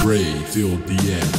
Gray filled the end.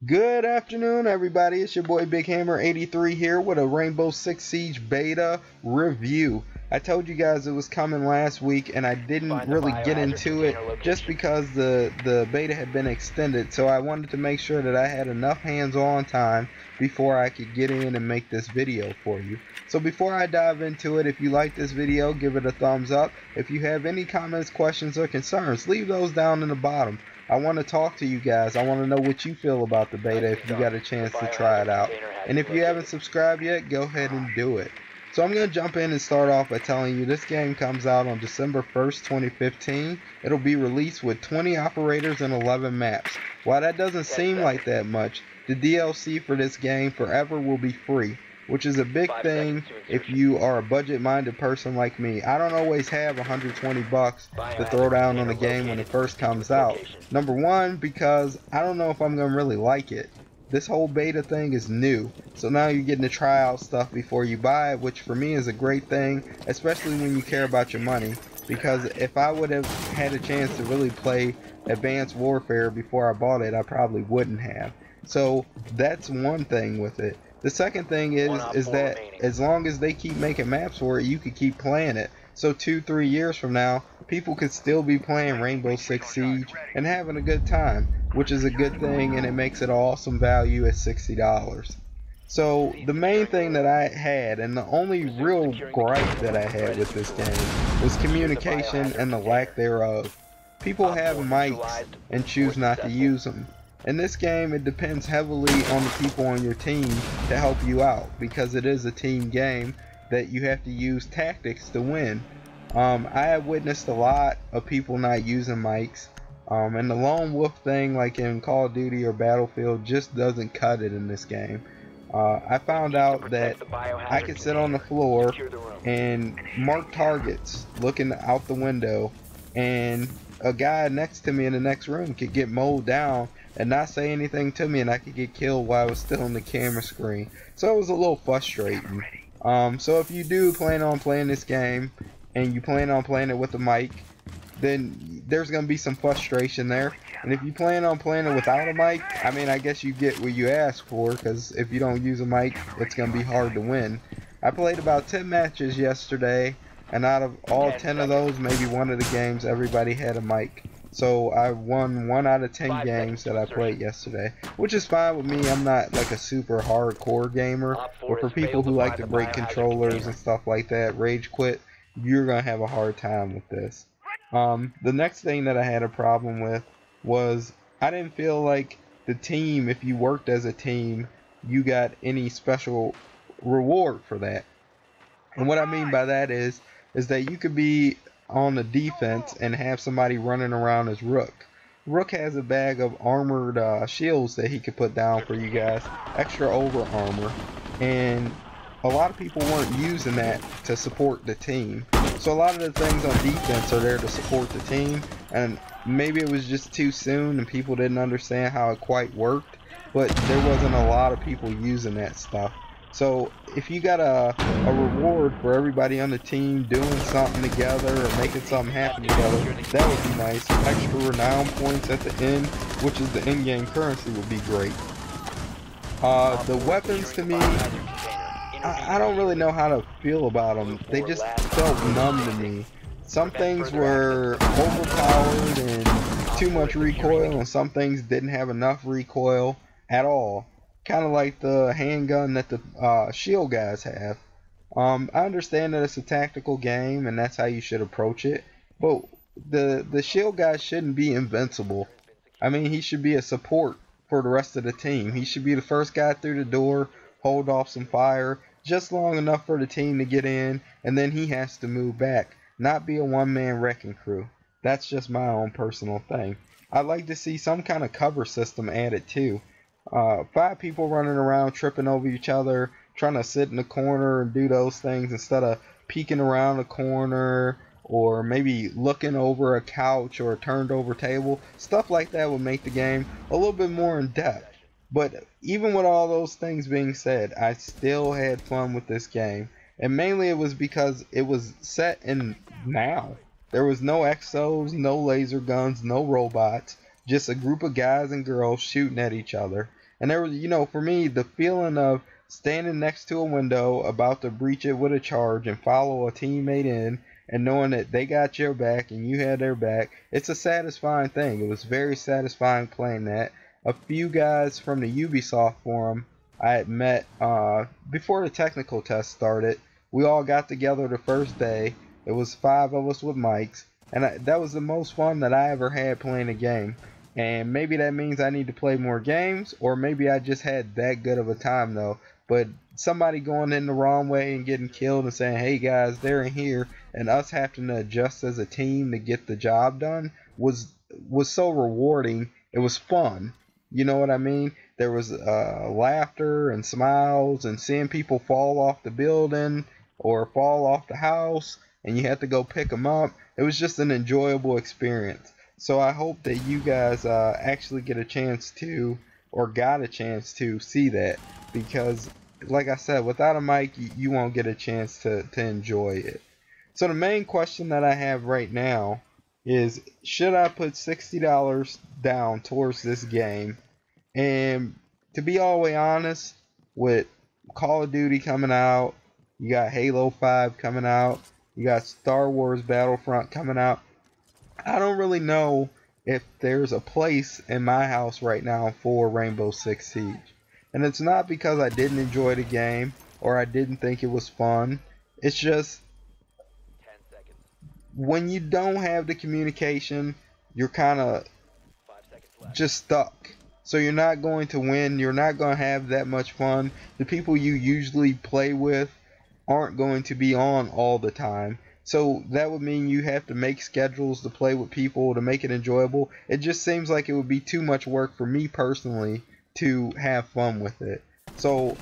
Good afternoon, everybody. It's your boy Big Hammer 83 here with a Rainbow Six Siege beta review. I told you guys it was coming last week and I didn't really get into it just because the beta had been extended, so I wanted to make sure that I had enough hands-on time before I could get in and make this video for you. So before I dive into it, if you like this video, give it a thumbs up. If you have any comments, questions, or concerns, leave those down in the bottom. I want to talk to you guys. I want to know what you feel about the beta if you got a chance to try it out. And if you haven't subscribed yet, go ahead and do it. So I'm going to jump in and start off by telling you this game comes out on December 1st, 2015. It'll be released with 20 operators and 11 maps. While that doesn't seem like that much, the DLC for this game forever will be free, which is a big thing if you are a budget-minded person like me. I don't always have 120 bucks to throw down on a game when it first comes out. Number one, because I don't know if I'm going to really like it. This whole beta thing is new, so now you're getting to try out stuff before you buy it, which for me is a great thing, especially when you care about your money. Because if I would have had a chance to really play Advanced Warfare before I bought it, I probably wouldn't have. So that's one thing with it. The second thing is that as long as they keep making maps for it, you could keep playing it. So 2-3 years from now, people could still be playing Rainbow Six Siege and having a good time, which is a good thing, and it makes it an awesome value at $60. So the main thing that I had, and the only real gripe that I had with this game, was communication and the lack thereof. People have mics and choose not to use them. In this game, it depends heavily on the people on your team to help you out, because it is a team game that you have to use tactics to win. I have witnessed a lot of people not using mics, and the lone wolf thing, like in Call of Duty or Battlefield, just doesn't cut it in this game. I found out that I could sit on the floor and mark targets looking out the window, and a guy next to me in the next room could get mowed down and not say anything to me, and I could get killed while I was still on the camera screen. So it was a little frustrating. So if you do plan on playing this game and you plan on playing it with a mic, then there's going to be some frustration there. And if you plan on playing it without a mic, I mean, I guess you get what you ask for, because if you don't use a mic, it's going to be hard to win. I played about 10 matches yesterday, and out of all 10 of those, maybe one of the games everybody had a mic. So I won 1 out of 10 games that I played yesterday, which is fine with me. I'm not like a super hardcore gamer, but for people who like to break controllers and stuff like that, rage quit, you're gonna have a hard time with this. The next thing that I had a problem with was I didn't feel like the team, if you worked as a team, you got any special reward for that. And what I mean by that is that you could be on the defense and have somebody running around as Rook. Rook has a bag of armored shields that he could put down for you guys, extra over armor, and a lot of people weren't using that to support the team. So a lot of the things on defense are there to support the team, and maybe it was just too soon and people didn't understand how it quite worked, but there wasn't a lot of people using that stuff. So if you got a reward for everybody on the team doing something together or making something happen together, that would be nice. Extra renown points at the end, which is the in-game currency, would be great. The weapons, to me, I don't really know how to feel about them. They just felt numb to me. Some things were overpowered and too much recoil, and some things didn't have enough recoil at all. Kind of like the handgun that the shield guys have. I understand that it's a tactical game and that's how you should approach it, but the shield guy shouldn't be invincible. I mean, he should be a support for the rest of the team. He should be the first guy through the door, hold off some fire just long enough for the team to get in, and then he has to move back, not be a one-man wrecking crew. That's just my own personal thing. I'd like to see some kind of cover system added too. 5 people running around tripping over each other, trying to sit in the corner and do those things instead of peeking around the corner or maybe looking over a couch or a turned over table. Stuff like that would make the game a little bit more in depth. But even with all those things being said, I still had fun with this game. And mainly it was because it was set in now. There was no exos, no laser guns, no robots, just a group of guys and girls shooting at each other. And there was, for me, the feeling of standing next to a window about to breach it with a charge and follow a teammate in, and knowing that they got your back and you had their back, it's a satisfying thing. It was very satisfying playing that. A few guys from the Ubisoft forum I had met before the technical test started. We all got together the first day. It was 5 of us with mics, and that was the most fun that I ever had playing a game. And maybe that means I need to play more games, or maybe I just had that good of a time though. But somebody going in the wrong way and getting killed and saying, hey guys, they're in here, and us having to adjust as a team to get the job done was so rewarding. It was fun. You know what I mean? There was laughter and smiles and seeing people fall off the building or fall off the house and you had to go pick them up. It was just an enjoyable experience. So I hope that you guys actually get a chance to, or got a chance to see that, because like I said, without a mic you won't get a chance to enjoy it. So the main question that I have right now is, should I put $60 down towards this game? And to be all the way honest, with Call of Duty coming out, you got Halo 5 coming out, you got Star Wars Battlefront coming out, I don't really know if there's a place in my house right now for Rainbow Six Siege. And it's not because I didn't enjoy the game or I didn't think it was fun. It's just when you don't have the communication, you're kind of just stuck. So you're not going to win, you're not going to have that much fun. The people you usually play with aren't going to be on all the time. So that would mean you have to make schedules to play with people to make it enjoyable. It just seems like it would be too much work for me personally to have fun with it. So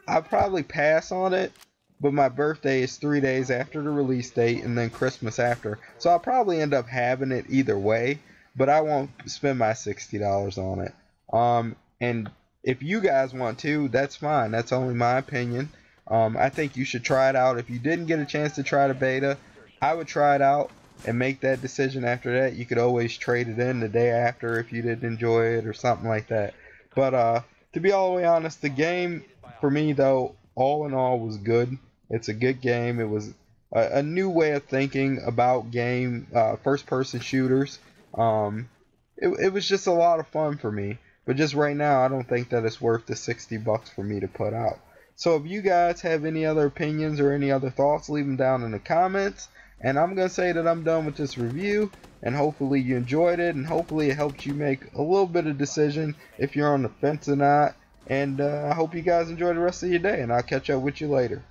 I'll probably pass on it, but my birthday is 3 days after the release date and then Christmas after. So I'll probably end up having it either way, but I won't spend my $60 on it. And if you guys want to, that's fine. That's only my opinion. I think you should try it out. If you didn't get a chance to try the beta, I would try it out and make that decision after that. You could always trade it in the day after if you didn't enjoy it or something like that. But to be all the way honest, the game for me though, all in all, was good. It's a good game. It was a new way of thinking about first-person shooters. It was just a lot of fun for me. But just right now, I don't think that it's worth the $60 for me to put out. So if you guys have any other opinions or any other thoughts, leave them down in the comments. And I'm going to say that I'm done with this review. And hopefully you enjoyed it. And hopefully it helped you make a little bit of decision if you're on the fence or not. And I hope you guys enjoy the rest of your day. And I'll catch up with you later.